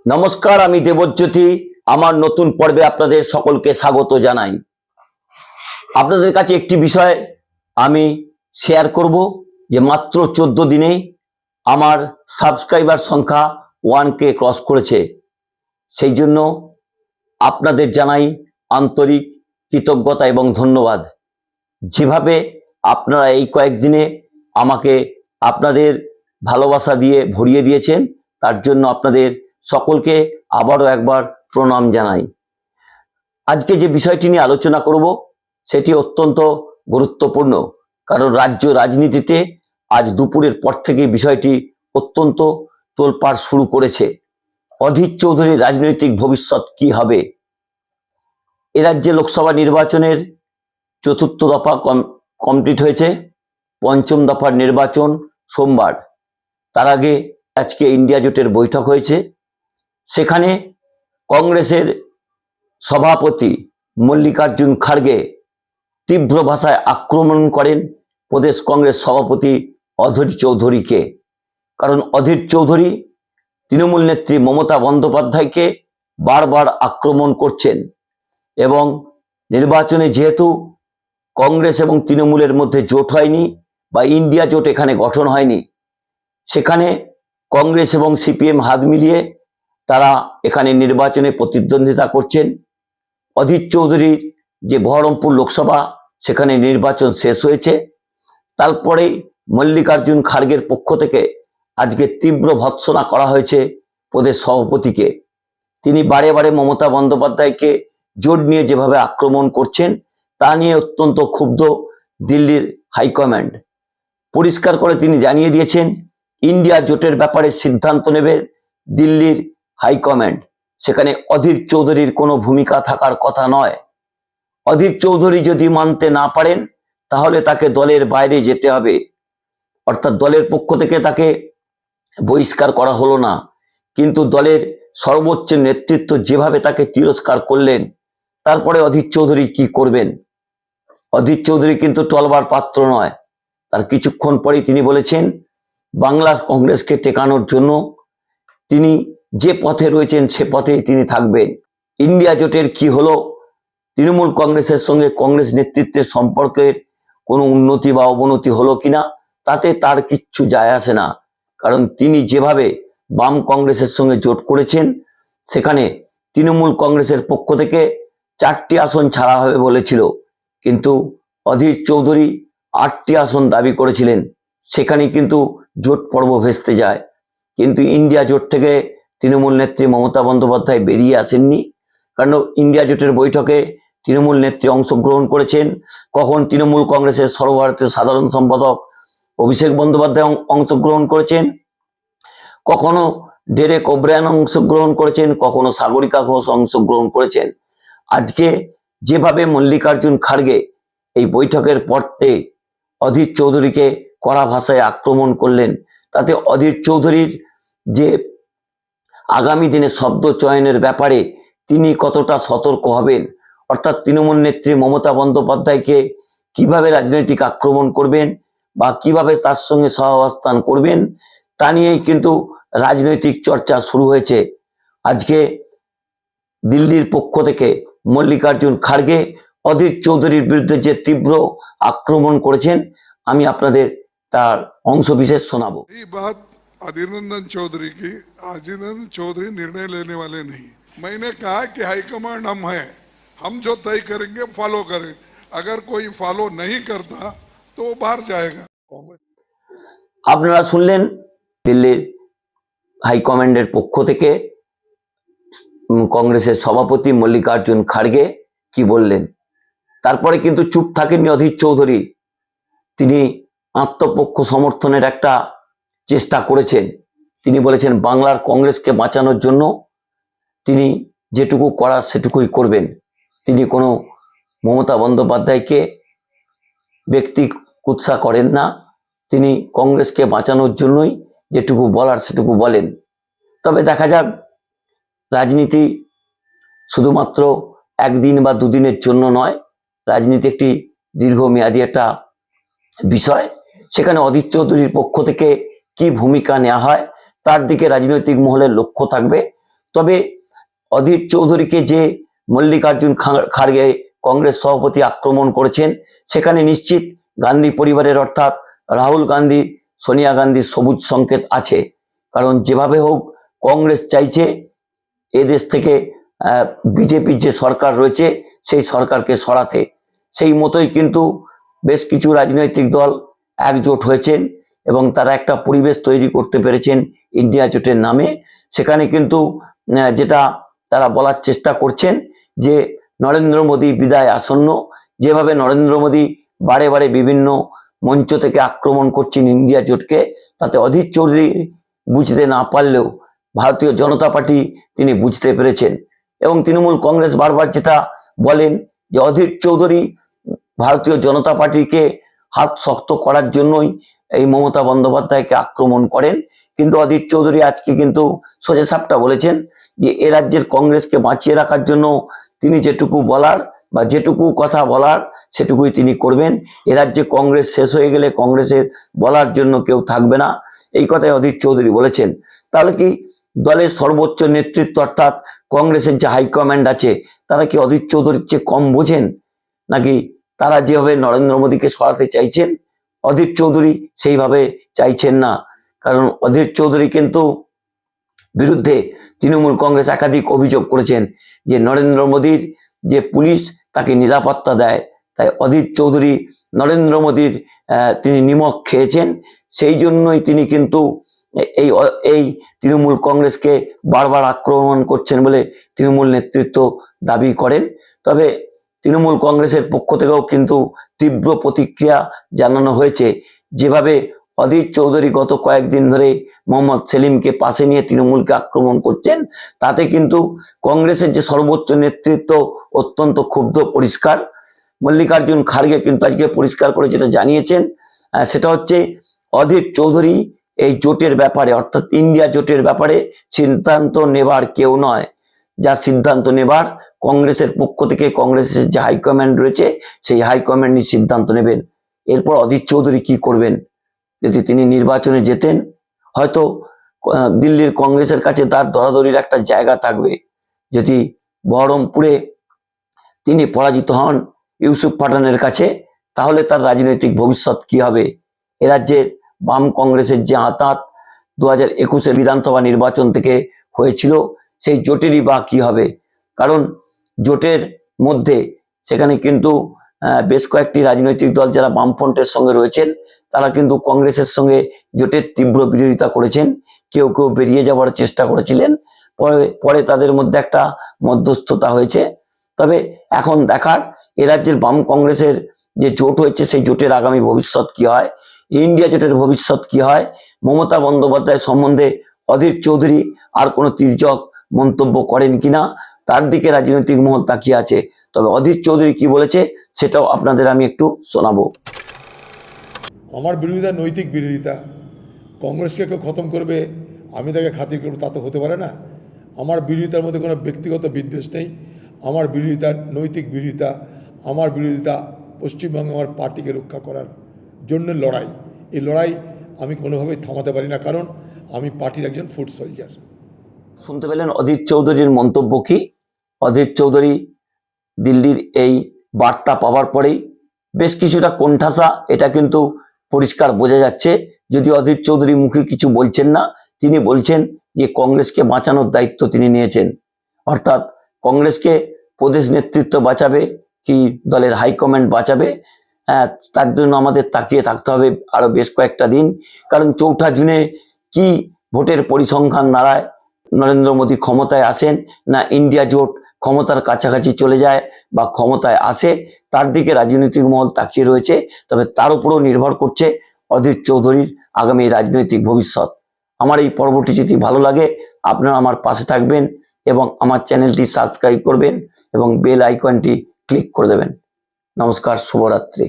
নমস্কার, আমি দেবজ্যোতি। আমার নতুন পর্বে আপনাদের সকলকে স্বাগত জানাই। আপনাদের কাছে একটি বিষয় আমি শেয়ার করব যে মাত্র 14 দিনে আমার সাবস্ক্রাইবার সংখ্যা 1K ক্রস করেছে। সেই জন্য আপনাদের জানাই আন্তরিক কৃতজ্ঞতা এবং ধন্যবাদ। যেভাবে আপনারা এই কয়েকদিনে আমাকে আপনাদের ভালোবাসা দিয়ে ভরিয়ে দিয়েছেন, তার জন্য আপনাদের সকলকে আবারও একবার প্রণাম জানাই। আজকে যে বিষয়টি নিয়ে আলোচনা করব সেটি অত্যন্ত গুরুত্বপূর্ণ, কারণ রাজ্য রাজনীতিতে আজ দুপুরের পর থেকে বিষয়টি অত্যন্ত তোলপাড় শুরু করেছে। অধীর চৌধুরীর রাজনৈতিক ভবিষ্যৎ কি হবে? এ রাজ্যে লোকসভা নির্বাচনের চতুর্থ দফা কমপ্লিট হয়েছে, পঞ্চম দফার নির্বাচন সোমবার। তার আগে আজকে ইন্ডিয়া জোটের বৈঠক হয়েছে। সেখানে কংগ্রেসের সভাপতি মল্লিকার্জুন খাড়গে তীব্র ভাষায় আক্রমণ করেন প্রদেশ কংগ্রেস সভাপতি অধীর চৌধুরীকে। কারণ অধীর চৌধুরী তৃণমূল নেত্রী মমতা বন্দ্যোপাধ্যায়কে বারবার আক্রমণ করছেন এবং নির্বাচনে যেহেতু কংগ্রেস এবং তৃণমূলের মধ্যে জোট হয়নি বা ইন্ডিয়া জোট এখানে গঠন হয়নি, সেখানে কংগ্রেস এবং সিপিএম হাত মিলিয়ে তারা এখানে নির্বাচনে প্রতিদ্বন্দ্বিতা করছেন। অধীর চৌধুরীর যে বহরমপুর লোকসভা, সেখানে নির্বাচন শেষ হয়েছে। তারপরে মল্লিকার্জুন খাড়গের পক্ষ থেকে আজকে তীব্র ভৎসনা করা হয়েছে প্রদেশ সভাপতিকে। তিনি বারে বারে মমতা বন্দ্যোপাধ্যায়কে জোট নিয়ে যেভাবে আক্রমণ করছেন তা নিয়ে অত্যন্ত ক্ষুব্ধ দিল্লির হাইকমান্ড। পরিষ্কার করে তিনি জানিয়ে দিয়েছেন ইন্ডিয়া জোটের ব্যাপারে সিদ্ধান্ত নেবে দিল্লির হাইকমান্ড। সেখানে অধীর চৌধুরীর কোনো ভূমিকা থাকার কথা নয়। অধীর চৌধুরী যদি মানতে না পারেন তাহলে তাকে দলের বাইরে যেতে হবে। অর্থাৎ দলের পক্ষ থেকে তাকে বহিষ্কার করা হলো না, কিন্তু দলের সর্বোচ্চ নেতৃত্ব যেভাবে তাকে তিরস্কার করলেন, তারপরে অধীর চৌধুরী কি করবেন? অধীর চৌধুরী কিন্তু টলবার পাত্র নয়। তার কিছুক্ষণ পরেই তিনি বলেছেন বাংলার কংগ্রেসকে টেকানোর জন্য তিনি যে পথে রয়েছেন সে পথেই তিনি থাকবেন। ইন্ডিয়া জোটের কি হলো, তৃণমূল কংগ্রেসের সঙ্গে কংগ্রেস নেতৃত্বের সম্পর্কের কোনো উন্নতি বা অবনতি হলো কিনা তাতে তার কিচ্ছু যায় আসে না। কারণ তিনি যেভাবে বাম কংগ্রেসের সঙ্গে জোট করেছেন, সেখানে তৃণমূল কংগ্রেসের পক্ষ থেকে 4টি আসন ছাড়া হবে বলেছিল, কিন্তু অধীর চৌধুরী 8টি আসন দাবি করেছিলেন। সেখানে কিন্তু জোট পর্ব ভেস্তে যায়। কিন্তু ইন্ডিয়া জোট থেকে তৃণমূল নেত্রী মমতা বন্দ্যোপাধ্যায় বেরিয়ে আসেননি। কারণ ইন্ডিয়া জোটের বৈঠকে তৃণমূল নেত্রী অংশগ্রহণ করেছেন। কখন তৃণমূল কংগ্রেসের সর্বভারতীয় সাধারণ সম্পাদক অভিষেক বন্দ্যোপাধ্যায় অংশগ্রহণ করেছেন, কখনো ডেরেক ওব্রায়ান অংশগ্রহণ করেছেন, কখনো সাগরিকা ঘোষ অংশগ্রহণ করেছেন। আজকে যেভাবে মল্লিকার্জুন খাড়গে এই বৈঠকের পরে অধীর চৌধুরীকে কড়া ভাষায় আক্রমণ করলেন, তাতে অধীর চৌধুরীর যে আগামী দিনে শব্দ চয়নের ব্যাপারে তিনি কতটা সতর্ক হবেন, অর্থাৎ তৃণমূল নেত্রী মমতা বন্দ্যোপাধ্যায়কে কিভাবে রাজনৈতিক আক্রমণ করবেন বা কিভাবে তার সঙ্গে সহাবস্থান করবেন, তা নিয়েই কিন্তু রাজনৈতিক চর্চা শুরু হয়েছে। আজকে দিল্লির পক্ষ থেকে মল্লিকার্জুন খাড়গে অধীর চৌধুরীর বিরুদ্ধে যে তীব্র আক্রমণ করেছেন, আমি আপনাদের তার অংশ বিশেষ শোনাবো। अधीर रंजन चौधरी की, अधीर रंजन चौधरी निर्णय लेने वाले नहीं। मैंने कहा कि हाईकमांड हम हैं, हम जो तय करेंगे फॉलो करें। अगर कोई फॉलो नहीं करता तो वो बाहर जाएगा। আপনারা শুনলেন দিল্লির হাইকমান্ডের পক্ষ থেকে কংগ্রেসের সভাপতি মল্লিকার্জুন খাড়গে কি বললেন। তারপরে কিন্তু চুপ থাকেননি অধীর চৌধুরী। তিনি আত্মপক্ষ সমর্থনের একটা চেষ্টা করেছেন। তিনি বলেছেন বাংলার কংগ্রেসকে বাঁচানোর জন্য তিনি যেটুকু করার সেটুকুই করবেন। তিনি কোনো মমতা বন্দ্যোপাধ্যায়কে ব্যক্তি কুৎসা করেন না। তিনি কংগ্রেসকে বাঁচানোর জন্যই যেটুকু বলার সেটুকু বলেন। তবে দেখা যাক, রাজনীতি শুধুমাত্র একদিন বা দুদিনের জন্য নয়, রাজনীতি একটি দীর্ঘমেয়াদী একটা বিষয়। সেখানে অধীর চৌধুরীর পক্ষ থেকে কি ভূমিকা নেওয়া হয় তার দিকে রাজনৈতিক মহলের লক্ষ্য থাকবে। তবে অধীর চৌধুরীকে যে মল্লিকার্জুন খাড়গে কংগ্রেস সভাপতি আক্রমণ করেছেন, সেখানে নিশ্চিত গান্ধী পরিবারের অর্থাৎ রাহুল গান্ধী, সোনিয়া গান্ধীর সবুজ সংকেত আছে। কারণ যেভাবে হোক কংগ্রেস চাইছে এদেশ থেকে বিজেপির যে সরকার রয়েছে সেই সরকারকে সরাতে। সেই মতোই কিন্তু বেশ কিছু রাজনৈতিক দল একজোট হয়েছেন এবং তারা একটা পরিবেশ তৈরি করতে পেরেছেন ইন্ডিয়া জোটের নামে। সেখানে কিন্তু যেটা তারা বলার চেষ্টা করছেন যে নরেন্দ্র মোদী বিদায় আসন্ন। যেভাবে নরেন্দ্র মোদী বারে বারে বিভিন্ন মঞ্চ থেকে আক্রমণ করছেন ইন্ডিয়া জোটকে, তাতে অধীর চৌধুরী বুঝতে না পারলেও ভারতীয় জনতা পার্টি তিনি বুঝতে পেরেছেন। এবং তৃণমূল কংগ্রেস বারবার যেটা বলেন যে অধীর চৌধুরী ভারতীয় জনতা পার্টিকে হাত শক্ত করার জন্যই এই মমতা বন্দ্যোপাধ্যায়কে আক্রমণ করেন। কিন্তু অধীর চৌধুরী আজকে কিন্তু সোজাসাপটা বলেছেন যে এ রাজ্যের কংগ্রেসকে বাঁচিয়ে রাখার জন্য তিনি যেটুকু বলার বা যেটুকু কথা বলার সেটুকুই তিনি করবেন। এ রাজ্যে কংগ্রেস শেষ হয়ে গেলে কংগ্রেসের বলার জন্য কেউ থাকবে না, এই কথাই অধীর চৌধুরী বলেছেন। তাহলে কি দলের সর্বোচ্চ নেতৃত্ব অর্থাৎ কংগ্রেসের যে হাইকমান্ড আছে তারা কি অধীর চৌধুরীর চেয়ে কম বোঝেন? নাকি তারা যেভাবে নরেন্দ্র মোদীকে সরাতে চাইছেন অধীর চৌধুরী সেইভাবে চাইছেন না? কারণ অধীর চৌধুরী কিন্তু বিরুদ্ধে তৃণমূল কংগ্রেস একাধিক অভিযোগ করেছেন যে নরেন্দ্র মোদীর যে পুলিশ তাকে নিরাপত্তা দেয়, তাই অধীর চৌধুরী নরেন্দ্র মোদীর তিনি নিমক খেয়েছেন, সেই জন্যই তিনি কিন্তু এই তৃণমূল কংগ্রেসকে বারবার আক্রমণ করছেন বলে তৃণমূল নেতৃত্ব দাবি করেন। তবে তৃণমূল কংগ্রেসের পক্ষ থেকেও কিন্তু তীব্র প্রতিক্রিয়া জানানো হয়েছে। যেভাবে অধীর চৌধুরী গত কয়েকদিন ধরে মোহাম্মদ সেলিমকে পাশে নিয়ে তৃণমূলকে আক্রমণ করছেন, তাতে কিন্তু কংগ্রেসের যে সর্বোচ্চ নেতৃত্ব অত্যন্ত ক্ষুব্ধ পরিষ্কার। মল্লিকার্জুন খাড়গে কিন্তু আজকে পরিষ্কার করে যেটা জানিয়েছেন সেটা হচ্ছে অধীর চৌধুরী এই জোটের ব্যাপারে অর্থাৎ ইন্ডিয়া জোটের ব্যাপারে সিদ্ধান্ত নেবার কেউ নয়। যা সিদ্ধান্ত নেবার কংগ্রেসের পক্ষ থেকে কংগ্রেসের যে হাইকমান্ড রয়েছে সেই হাইকমান্ডই সিদ্ধান্ত নেবেন। এরপর অধীর চৌধুরী কি করবেন? যদি তিনি নির্বাচনে জেতেন হয়তো দিল্লির কংগ্রেসের কাছে তার দরাদরির একটা জায়গা থাকবে। যদি বহরমপুরে তিনি পরাজিত হন ইউসুফ পাঠানের কাছে, তাহলে তার রাজনৈতিক ভবিষ্যৎ কি হবে? এ রাজ্যের বাম কংগ্রেসের যে আঁতাত 2021 বিধানসভা নির্বাচন থেকে হয়েছিল সেই জোটেরই বা কি হবে? কারণ জোটের মধ্যে সেখানে কিন্তু বেশ কয়েকটি রাজনৈতিক দল যারা বামফ্রন্টের সঙ্গে রয়েছেন তারা কিন্তু কংগ্রেসের সঙ্গে জোটের তীব্র বিরোধিতা করেছেন। কেউ কেউ বেরিয়ে যাওয়ার চেষ্টা করেছিলেন, পরে তাদের মধ্যে একটা মধ্যস্থতা হয়েছে। তবে এখন দেখার এ রাজ্যের বাম কংগ্রেসের যে জোট হয়েছে সেই জোটের আগামী ভবিষ্যৎ কি হয়, ইন্ডিয়া জোটের ভবিষ্যৎ কি হয়। মমতা বন্দ্যোপাধ্যায় সম্বন্ধে অধীর চৌধুরী আর কোনো তির্যক মন্তব্য করেন কিনা তার দিকে রাজনৈতিক মহল তাকিয়ে আছে। তবে অধীর চৌধুরী কি বলেছে সেটাও আপনাদের আমি একটু শোনাবো। আমার বিরোধিতা নৈতিক বিরোধিতা। কংগ্রেসকে কেউ খতম করবে আমি তাকে খাতির করবো তা তো হতে পারে না। আমার বিরোধিতার মধ্যে কোনো ব্যক্তিগত বিদ্বেষ নেই। আমার বিরোধিতা নৈতিক বিরোধিতা। আমার বিরোধিতা পশ্চিমবঙ্গে আমার পার্টিকে রক্ষা করার জন্য লড়াই। এই লড়াই আমি কোনোভাবেই থামাতে পারি না, কারণ আমি পার্টির একজন ফুট সোলজার। শুনতে পেলেন অধীর চৌধুরীর মন্তব্য কি। অধীর চৌধুরী দিল্লির এই বার্তা পাওয়ার পরেই বেশ কিছুটা কোণঠাসা, এটা কিন্তু পরিষ্কার বোঝা যাচ্ছে। যদি অধীর চৌধুরী মুখে কিছু বলছেন না, তিনি বলছেন যে কংগ্রেসকে বাঁচানোর দায়িত্ব তিনি নিয়েছেন। অর্থাৎ কংগ্রেসকে প্রদেশ নেতৃত্ব বাঁচাবে কি দলের হাইকমান্ড বাঁচাবে, তার জন্য আমাদের তাকিয়ে থাকতে হবে আরো বেশ কয়েকটা দিন। কারণ 4 জুনে কি ভোটের পরিসংখ্যান দাঁড়ায়, নরেন্দ্র মোদী ক্ষমতায় আসেন না ইন্ডিয়া জোট ক্ষমতার কাছাকাছি চলে যায় বা ক্ষমতায় আসে, তার দিকে রাজনৈতিক মহল তাকিয়ে রয়েছে। তবে তার উপরও নির্ভর করছে অধীর চৌধুরীর আগামী রাজনৈতিক ভবিষ্যৎ। আমার এই পর্বটি যদি ভালো লাগে আপনারা আমার পাশে থাকবেন এবং আমার চ্যানেলটি সাবস্ক্রাইব করবেন এবং বেল আইকনটি ক্লিক করে দেবেন। নমস্কার, শুভরাত্রি।